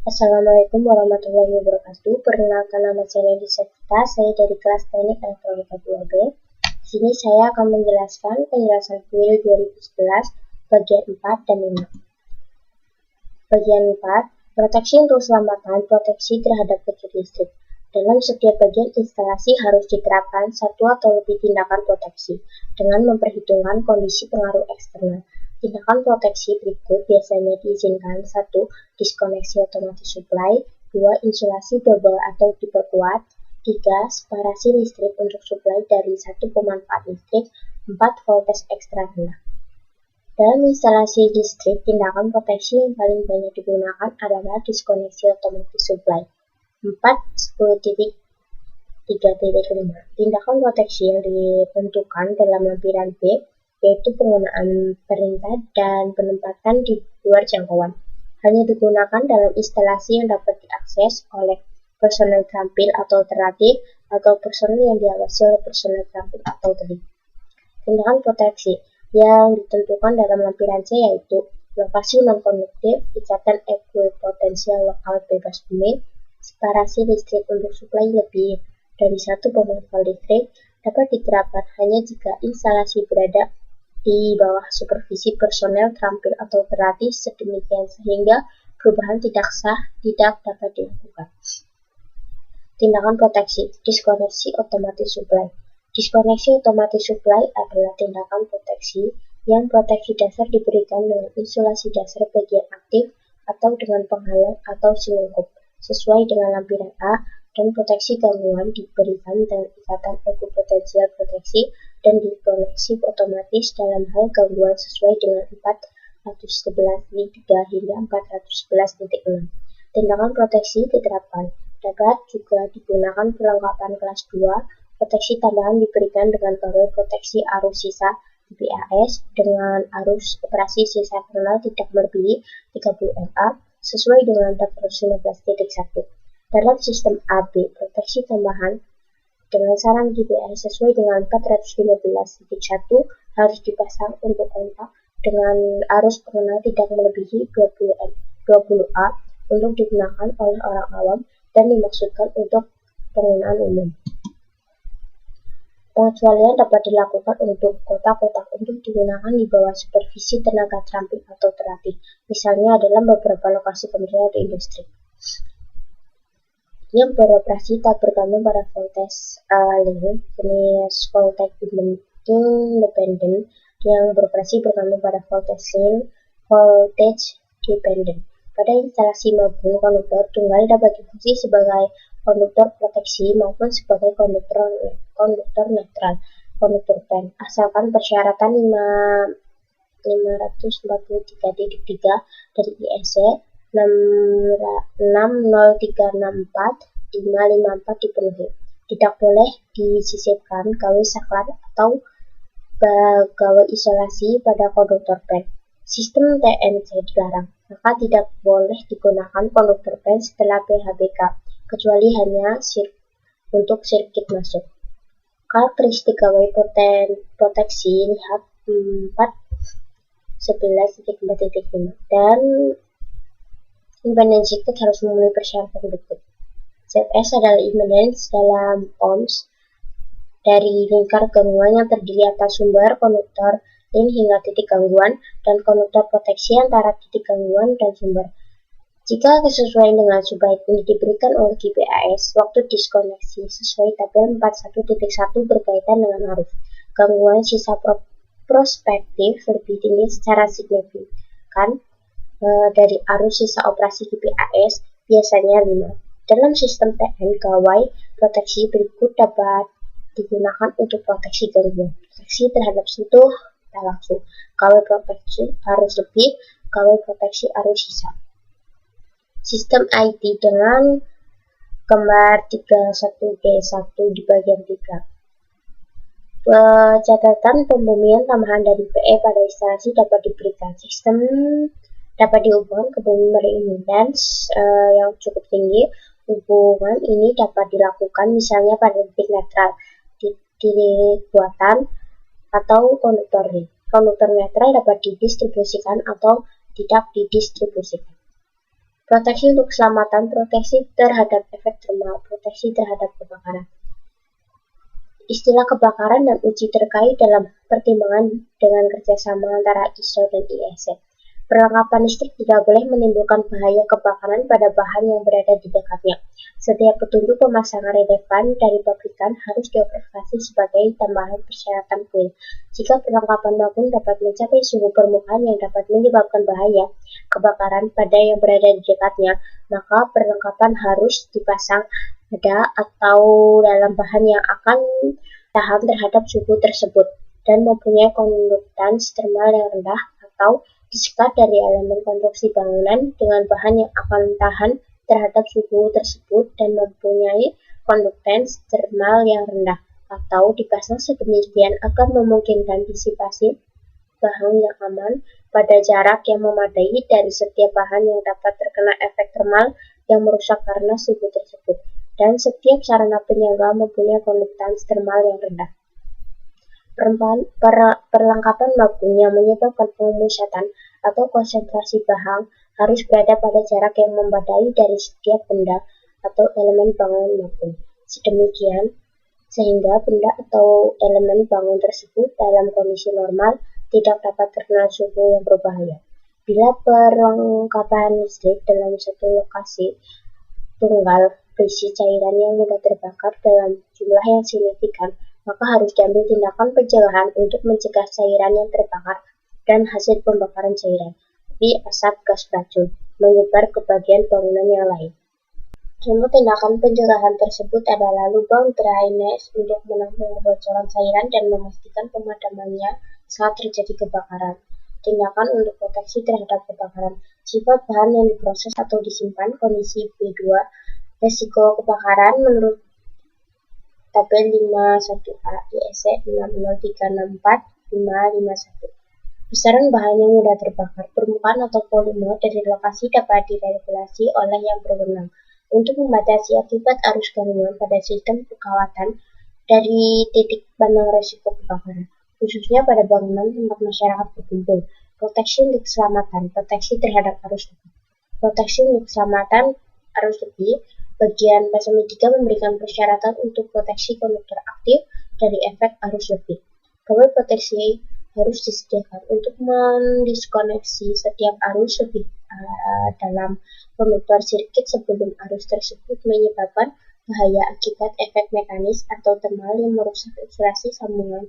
Assalamualaikum warahmatullahi wabarakatuh. Perkenalkan, nama saya Devita. Saya dari kelas Teknik Elektronika 2B. Di sini saya akan menjelaskan penjelasan kuil 2011 bagian 4 dan 5. Bagian 4, proteksi untuk keselamatan, proteksi terhadap kotor listrik. Dalam setiap bagian instalasi harus diterapkan satu atau lebih tindakan proteksi dengan memperhitungkan kondisi pengaruh eksternal. Tindakan proteksi berikut biasanya diizinkan: 1. Diskoneksi otomatis supply, 2. Insulasi double atau diperkuat, 3. Separasi listrik untuk supply dari satu pemanfaat listrik, 4. Voltage ekstra rendah. Dalam instalasi listrik, tindakan proteksi yang paling banyak digunakan adalah diskoneksi otomatis supply 4.10.3.5. Tindakan proteksi yang ditentukan dalam lampiran B yaitu penggunaan perintah dan penempatan di luar jangkauan. Hanya digunakan dalam instalasi yang dapat diakses oleh personel terampil atau terlatih atau personel yang diawasi oleh personel terampil atau terlatih. Tindakan proteksi yang ditentukan dalam lampiran C yaitu lokasi non-konduktif, ikatan ekuipotensial lokal bebas bumi, separasi listrik untuk suplai lebih dari satu pemanfaat listrik dapat diterapkan hanya jika instalasi berada di bawah supervisi personel terampil atau terlatih sedemikian sehingga perubahan tidak sah tidak dapat dilakukan. Tindakan proteksi diskoneksi otomatis supply. Diskoneksi otomatis supply adalah tindakan proteksi yang proteksi dasar diberikan dengan insulasi dasar bagian aktif atau dengan penghalang atau selungkup sesuai dengan lampiran A, dan proteksi gangguan diberikan dengan ikatan ekuipotensial proteksi dan diskoneksi otomatis dalam hal gangguan sesuai dengan 411.3 hingga 411.6. Tindakan proteksi diterapkan. Dapat juga digunakan perlengkapan kelas 2. Proteksi tambahan diberikan dengan kawal proteksi arus sisa GPAS dengan arus operasi sisa kernel tidak melebihi 30 mA sesuai dengan 415.1. Dalam sistem AB, proteksi tambahan dengan sarang GPAS sesuai dengan 415.1 harus dipasang untuk kontak dengan arus pengenal tidak melebihi 20A untuk digunakan oleh orang awam dan dimaksudkan untuk penggunaan umum. Pengecualian dapat dilakukan untuk kotak-kotak untuk digunakan di bawah supervisi tenaga terampil atau terlatih, misalnya dalam beberapa lokasi kementerian atau industri yang beroperasi tak bergantung pada voltage link, jenis voltage independent yang beroperasi bergantung pada voltage link, voltage dependent. Pada instalasi maupun konduktor tunggal dapat difungsi sebagai konduktor proteksi maupun sebagai konduktor netral, konduktor PEN, asalkan persyaratan 543.3 dari IEC 60364-554 dipenuhi. Tidak boleh disisipkan kawis saklar atau gawai isolasi pada konduktor PEN. Sistem TNC dilarang, maka tidak boleh digunakan konduktor PEN setelah PHBK, kecuali hanya untuk sirkuit masuk. Karakteristik gawai proteksi lihat 4.11.4.5 dan impedansi harus memenuhi persyaratan berikut. ZS adalah impedans dalam ohms dari lingkar gangguan yang terdiri atas sumber, konduktor, link hingga titik gangguan, dan konduktor proteksi antara titik gangguan dan sumber. Jika kesesuaian dengan subbait ini diberikan oleh GPAS, waktu diskoneksi sesuai tabel 41.1 berkaitan dengan arus. Gangguan sisa prospektif lebih tinggi secara signifikan dari arus sisa operasi GPAS, biasanya 5. Dalam sistem TN, gawai proteksi berikut dapat digunakan untuk proteksi gangguan: proteksi terhadap sentuh tak langsung, gawai proteksi arus lebih, gawai proteksi arus sisa. Sistem IT dengan gambar 31G1 di bagian 3. Catatan pembumian tambahan dari PE pada instalasi dapat diberikan. Sistem dapat dihubungkan ke bumi berimpedans yang cukup tinggi. Hubungan ini dapat dilakukan misalnya pada titik netral, titik buatan, atau konduktor ring. Konduktor netral dapat didistribusikan atau tidak didistribusikan. Proteksi untuk keselamatan, proteksi terhadap efek termal, proteksi terhadap kebakaran. Istilah kebakaran dan uji terkait dalam pertimbangan dengan kerjasama antara ISO dan IEC. Perlengkapan listrik tidak boleh menimbulkan bahaya kebakaran pada bahan yang berada di dekatnya. Setiap petunjuk pemasangan relevan dari pabrikan harus diobservasi sebagai tambahan persyaratan kuil. Jika perlengkapan maupun dapat mencapai suhu permukaan yang dapat menyebabkan bahaya kebakaran pada yang berada di dekatnya, maka perlengkapan harus dipasang pada atau dalam bahan yang akan tahan terhadap suhu tersebut dan mempunyai konduktans termal yang rendah atau disekat dari elemen konstruksi bangunan dengan bahan yang akan tahan terhadap suhu tersebut dan mempunyai konduktans termal yang rendah atau dipasang sedemikian agar memungkinkan disipasi bahan yang aman pada jarak yang memadai dari setiap bahan yang dapat terkena efek termal yang merusak karena suhu tersebut, dan setiap sarana penyangga mempunyai konduktans termal yang rendah. Perlengkapan magung yang menyebabkan pemusatan atau konsentrasi bahan harus berada pada jarak yang memadai dari setiap benda atau elemen bangun magung. Sedemikian, sehingga benda atau elemen bangun tersebut dalam kondisi normal tidak dapat terkena suhu yang berbahaya. Bila perlengkapan listrik dalam satu lokasi tunggal berisi cairan yang mudah terbakar dalam jumlah yang signifikan, maka harus diambil tindakan pencegahan untuk mencegah cairan yang terbakar dan hasil pembakaran cairan, api, asap, gas beracun, menyebar ke bagian bangunan yang lain. Contoh tindakan pencegahan tersebut adalah lubang drainase untuk menampung kebocoran cairan dan memastikan pemadamannya saat terjadi kebakaran. Tindakan untuk proteksi terhadap kebakaran. Sifat bahan yang diproses atau disimpan, kondisi B2, resiko kebakaran menurut tabel 51A IEC 50364-551. Besaran bahan yang mudah terbakar, permukaan atau volume dari lokasi dapat diregulasi oleh yang berwenang untuk membatasi akibat arus gangguan pada sistem kekawatan dari titik pandang resiko kebakaran, khususnya pada bangunan tempat masyarakat berkumpul. Proteksi untuk keselamatan, proteksi terhadap arus lebih. Proteksi untuk keselamatan arus lebih, bagian pasal 3 memberikan persyaratan untuk proteksi konduktor aktif dari efek arus lebih. Kabel proteksi harus disediakan untuk mendiskoneksi setiap arus lebih dalam konduktor sirkuit sebelum arus tersebut menyebabkan bahaya akibat efek mekanis atau termal yang merusak isolasi sambungan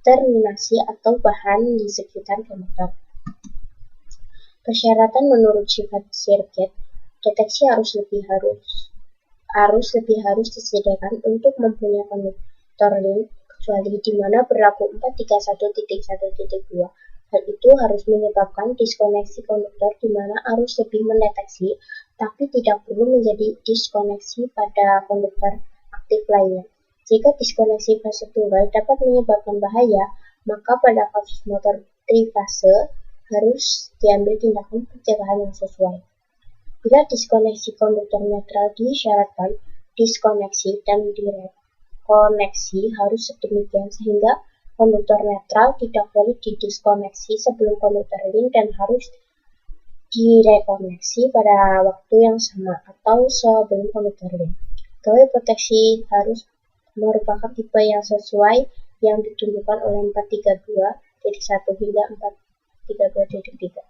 terminasi atau bahan di sekitar konduktor. Persyaratan menurut sifat sirkuit, deteksi arus lebih harus disediakan untuk mempunyai konduktor link, kecuali di mana berlaku 431.1.2. Hal itu harus menyebabkan diskoneksi konduktor di mana arus lebih mendeteksi, tapi tidak perlu menjadi diskoneksi pada konduktor aktif lainnya. Jika diskoneksi fase tunggal dapat menyebabkan bahaya, maka pada kasus motor trifase harus diambil tindakan pencegahan yang sesuai. Bila diskoneksi konduktor netral disyaratkan, diskoneksi dan direkoneksi harus sedemikian sehingga konduktor netral tidak boleh didiskoneksi sebelum konduktor link dan harus direkoneksi pada waktu yang sama atau sebelum konduktor link. Gawai proteksi harus merupakan tipe yang sesuai yang ditunjukkan oleh 432.1 hingga 432.3.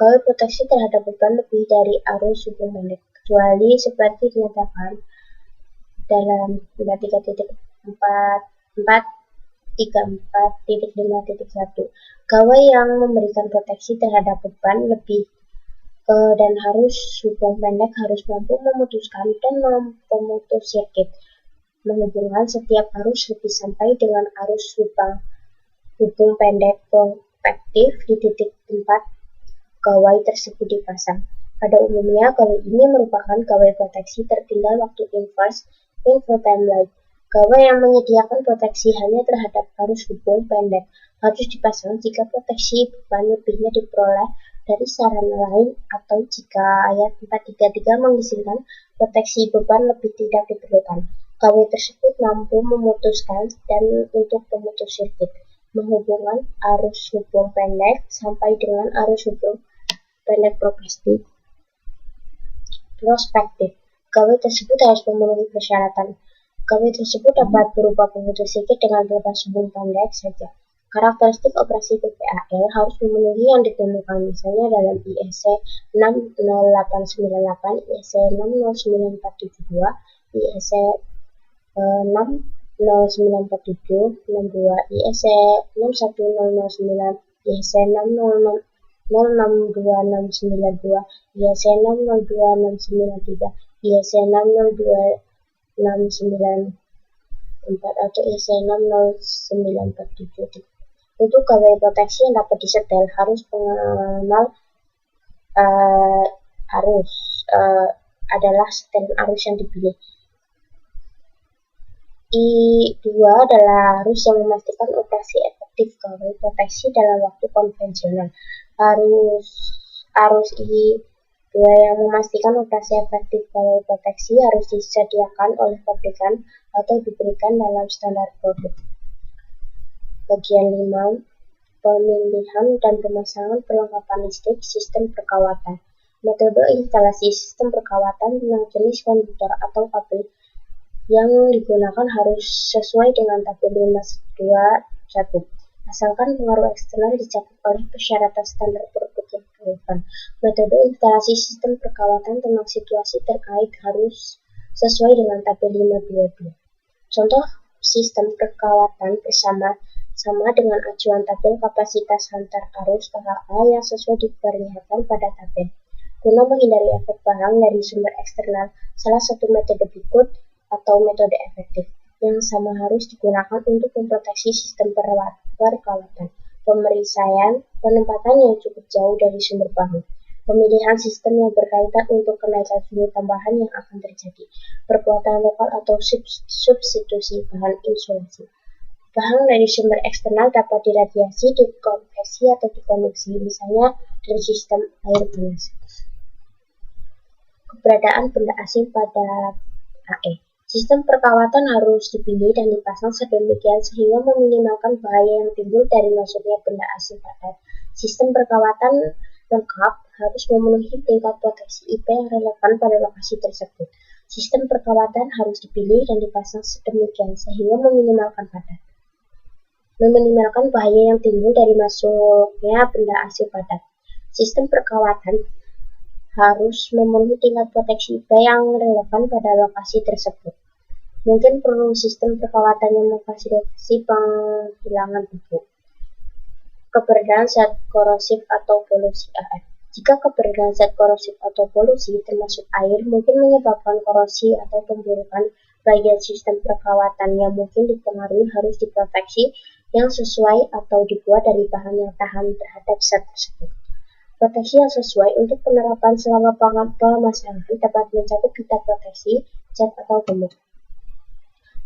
Gawai proteksi terhadap beban lebih dari arus hubung pendek, kecuali seperti dinyatakan dalam 434.5.1. Gawai yang memberikan proteksi terhadap beban lebih dan harus hubung pendek harus mampu memutuskan dan memutus sirkuit, menghubungkan setiap arus lebih sampai dengan arus hubung pendek konvektif di titik tempat gawai tersebut dipasang. Pada umumnya, gawai ini merupakan gawai proteksi tertinggal waktu inverse time light. Gawai yang menyediakan proteksi hanya terhadap arus hubung pendek harus dipasang jika proteksi beban lebihnya diperoleh dari sarana lain atau jika ayat 433 mengizinkan proteksi beban lebih tidak diperlukan. Gawai tersebut mampu memutuskan dan untuk pemutus sirkuit. menghubungkan arus hubung pendek sampai dengan arus hubung pendek prospektif. Gawe tersebut harus memenuhi persyaratan. Gawe tersebut dapat berupa pemutus sedikit dengan lepas hubung pendek saja. Karakteristik operasi PPAL harus memenuhi yang ditentukan misalnya dalam IEC 60898, IEC 60942, IEC 60947, 62, IEC 61009, IEC 6062692, IEC 602693, IEC 602694 atau IEC 60947. Untuk gawe proteksi yang dapat disetel harus mengenal arus adalah setelan arus yang dipilih. I2 adalah arus yang memastikan operasi efektif gawe proteksi dalam waktu konvensional. Arus I2 yang memastikan operasi efektif gawe proteksi harus disediakan oleh pabrikan atau diberikan dalam standar produk. Bagian 5. Pemilihan dan pemasangan perlengkapan listrik sistem perkawatan. Metode instalasi sistem perkawatan tentang jenis konduktor atau kabel yang digunakan harus sesuai dengan tabel 521, asalkan pengaruh eksternal dicakup oleh persyaratan standar produk yang relevan. Metode instalasi sistem perkawatan tentang situasi terkait harus sesuai dengan tabel 522. Contoh sistem perkawatan sama dengan acuan tabel kapasitas antar arus KHA yang sesuai diperlihatkan pada tabel. Guna menghindari efek barang dari sumber eksternal, salah satu metode berikut atau metode efektif yang sama harus digunakan untuk memproteksi sistem perkawatan. Pemeriksaan penempatan yang cukup jauh dari sumber bahan. Pemilihan sistem yang berkaitan untuk kenaikan suhu tambahan yang akan terjadi. Perkuatan lokal atau substitusi bahan insulasi. Bahan dari sumber eksternal dapat diradiasi, dikonveksi atau dikonduksi, misalnya dari sistem air panas. Keberadaan benda asing pada AE. Sistem perkawatan harus dipilih dan dipasang sedemikian sehingga meminimalkan bahaya yang timbul dari masuknya benda asing pada sistem perkawatan lengkap harus memenuhi tingkat proteksi IP yang relevan pada lokasi tersebut. Sistem perkawatan harus dipilih dan dipasang sedemikian sehingga meminimalkan bahaya yang timbul dari masuknya benda asing padat. Sistem perkawatan harus memenuhi tingkat proteksi IP yang relevan pada lokasi tersebut. Mungkin perlu sistem perkawatan yang memfasilitasi penghilangan debu. Keberadaan zat korosif atau polusi AF. Jika keberadaan zat korosif atau polusi termasuk air mungkin menyebabkan korosi atau pemburukan bagian sistem perkawatan yang mungkin dipengaruhi harus diproteksi yang sesuai atau dibuat dari bahan yang tahan terhadap zat tersebut. Proteksi yang sesuai untuk penerapan selama pemasangan dapat mencakup tingkat proteksi zat atau gemuk.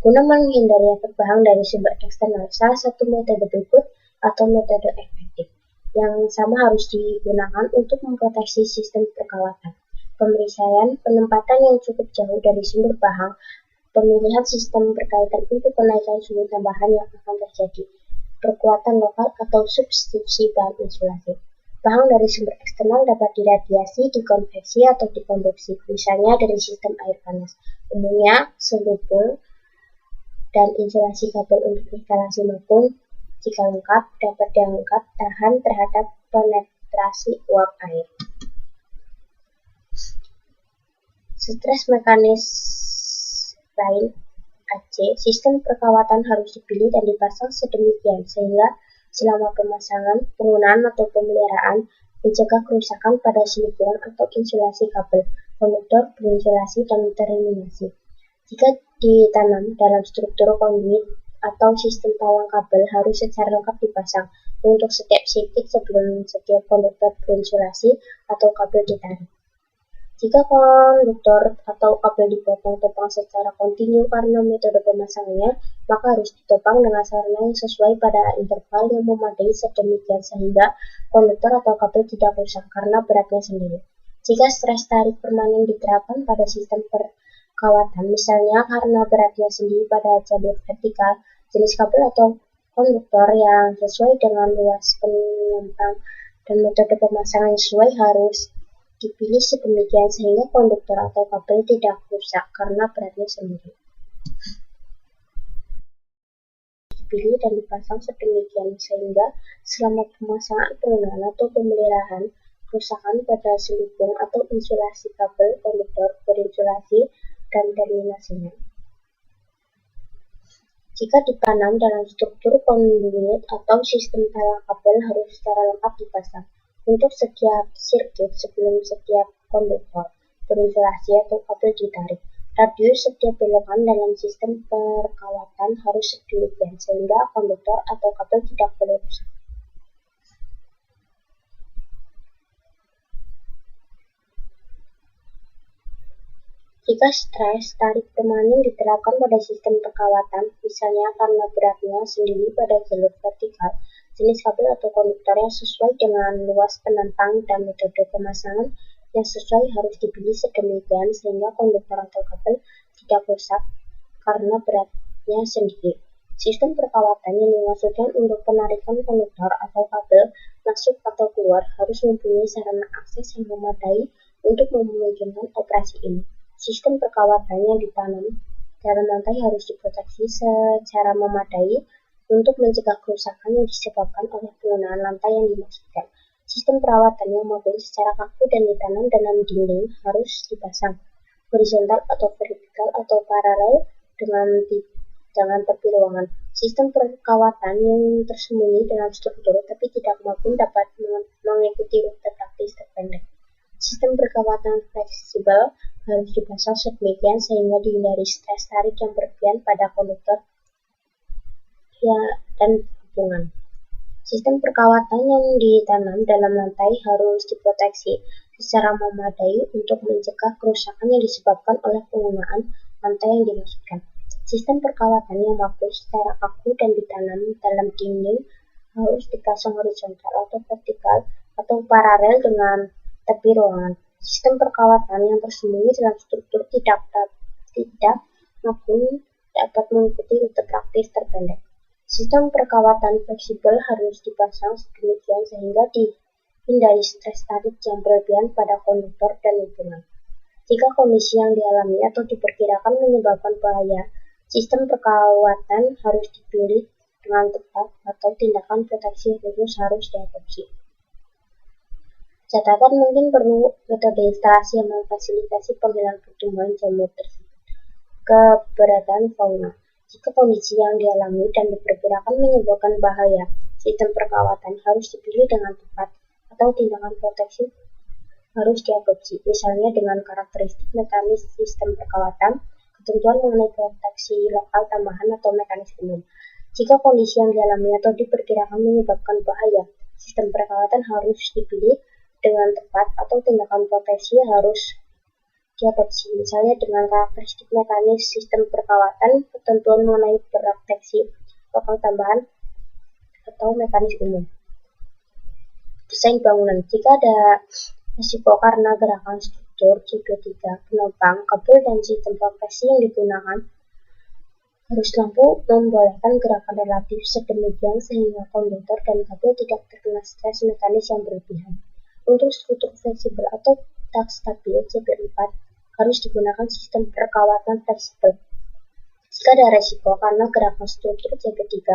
Guna menghindari efek bahan dari sumber eksternal, salah satu metode berikut atau metode efektif yang sama harus digunakan untuk memproteksi sistem perkawatan. Pemeriksaan penempatan yang cukup jauh dari sumber bahan, pemilihan sistem berkaitan untuk kenaikan suhu tambahan yang akan terjadi, perkuatan lokal atau substitusi bahan insulasi. Bahan dari sumber eksternal dapat diradiasi, dikonveksi atau dikonduksi, misalnya dari sistem air panas. Umumnya selubung dan insulasi kabel untuk instalasi maupun jika lengkap dapat dianggap tahan terhadap penetrasi uap air. Stres mekanis lain AC, sistem perkawatan harus dipilih dan dipasang sedemikian sehingga selama pemasangan, penggunaan atau pemeliharaan mencegah kerusakan pada silikongan atau insulasi kabel, konduktor, berinsulasi, dan terminasi. Jika ditanam dalam struktur konduit atau sistem talang kabel harus secara lengkap dipasang untuk setiap titik sebelum setiap konduktor berinsulasi atau kabel ditarik. Jika konduktor atau kabel dipotong-topang secara kontinu karena metode pemasangannya, maka harus ditopang dengan sarana yang sesuai pada interval yang memadai sedemikian sehingga konduktor atau kabel tidak rusak karena beratnya sendiri. Jika stres tarik permanen diterapkan pada sistem perkawatan, misalnya karena beratnya sendiri pada jalur vertikal, jenis kabel atau Konduktor yang sesuai dengan luas penumpang dan metode pemasangan yang sesuai harus dipilih sedemikian sehingga konduktor atau kabel tidak rusak karena beratnya sendiri. Dipilih dan dipasang sedemikian sehingga selama pemasangan, penggunaan atau pemeliharaan, kerusakan pada selubung atau insulasi kabel konduktor berinsulasi dan terminasinya. Jika ditanam dalam struktur konduit atau sistem talang kabel harus secara lengkap dipasang untuk setiap sirkuit sebelum setiap konduktor berinsulasi atau kabel ditarik. Radius setiap belokan dalam sistem perkawatan harus sedemikian sehingga konduktor atau kabel tidak boleh rusak. Jika stres tarik permanen diterapkan pada sistem perkawatan, misalnya karena beratnya sendiri pada jalur vertikal, jenis kabel atau konduktor yang sesuai dengan luas penentang dan metode pemasangan yang sesuai harus dipilih sedemikian sehingga konduktor atau kabel tidak rusak karena beratnya sendiri. Sistem perkawatan yang dimaksudkan untuk penarikan konduktor atau kabel masuk atau keluar harus mempunyai sarana akses yang memadai untuk memungkinkan operasi ini. Sistem perkawatan yang ditanam dalam lantai harus diproteksi secara memadai untuk mencegah kerusakan yang disebabkan oleh penggunaan lantai yang dimaksudkan. Sistem perawatan yang maupun secara kaku dan ditanam dalam dinding harus dipasang horizontal atau vertikal atau paralel dengan tepi ruangan. Sistem perkawatan yang tersembunyi dalam struktur tapi tidak maupun dapat mengikuti rute praktis terpendek. Sistem perkawatan fleksibel harus dipasang sedemikian sehingga dihindari stres tarik yang berlebihan pada konduktor dan hubungan. Sistem perkawatan yang ditanam dalam lantai harus diproteksi secara memadai untuk mencegah kerusakan yang disebabkan oleh penggunaan lantai yang dimaksudkan. Sistem perkawatan yang bagus secara kaku dan ditanam dalam dinding harus dipasang horizontal atau vertikal atau paralel dengan tepi ruangan. Sistem perkawatan yang tersembunyi dalam struktur tidak maupun dapat mengikuti rute praktis terpendek. Sistem perkawatan fleksibel harus dipasang sedemikian sehingga dihindari stres tarik yang berlebihan pada konduktor dan hubungan. Jika kondisi yang dialami atau diperkirakan menyebabkan bahaya, sistem perkawatan harus dipilih dengan tepat atau tindakan proteksi khusus harus diadopsi. Catatan mungkin perlu metode instalasi yang memfasilitasi penghilangan pertumbuhan jamur tersebut. Keberadaan fauna. Jika kondisi yang dialami dan diperkirakan menyebabkan bahaya, sistem perkawatan harus dipilih dengan tepat atau tindakan proteksi harus diadopsi, misalnya dengan karakteristik mekanis sistem perkawatan, ketentuan mengenai proteksi lokal tambahan atau mekanis umum. Jika kondisi yang dialami atau diperkirakan menyebabkan bahaya, sistem perkawatan harus dipilih dengan tepat atau tindakan proteksi harus diadopsi, misalnya dengan karakteristik mekanis sistem perkawatan, ketentuan mengenai proteksi lokal tambahan atau mekanis umum. Desain bangunan. Jika ada risiko karena gerakan struktur CP3, penopang, kabel, dan sistem proteksi yang digunakan, harus mampu membolehkan gerakan relatif sedemikian sehingga konduktor dan kabel tidak terkena stres mekanis yang berlebihan. Untuk struktur fleksibel atau tak stabil CP4 harus digunakan sistem perkawatan fleksibel. Jika ada resiko karena gerakan struktur CP3,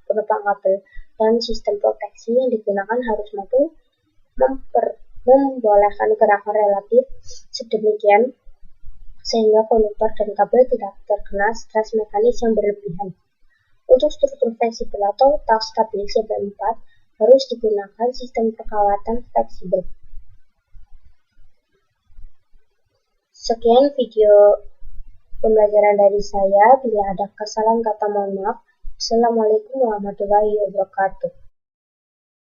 penopang kabel, dan sistem proteksi yang digunakan harus mampu membolehkan gerakan relatif sedemikian sehingga konduktor dan kabel tidak terkena stres mekanis yang berlebihan. Untuk struktur fleksibel atau tak stabil CP4 harus digunakan sistem perkawatan fleksibel. Sekian video pembelajaran dari saya. Bila ada kesalahan kata mohon maaf. Assalamualaikum warahmatullahi wabarakatuh.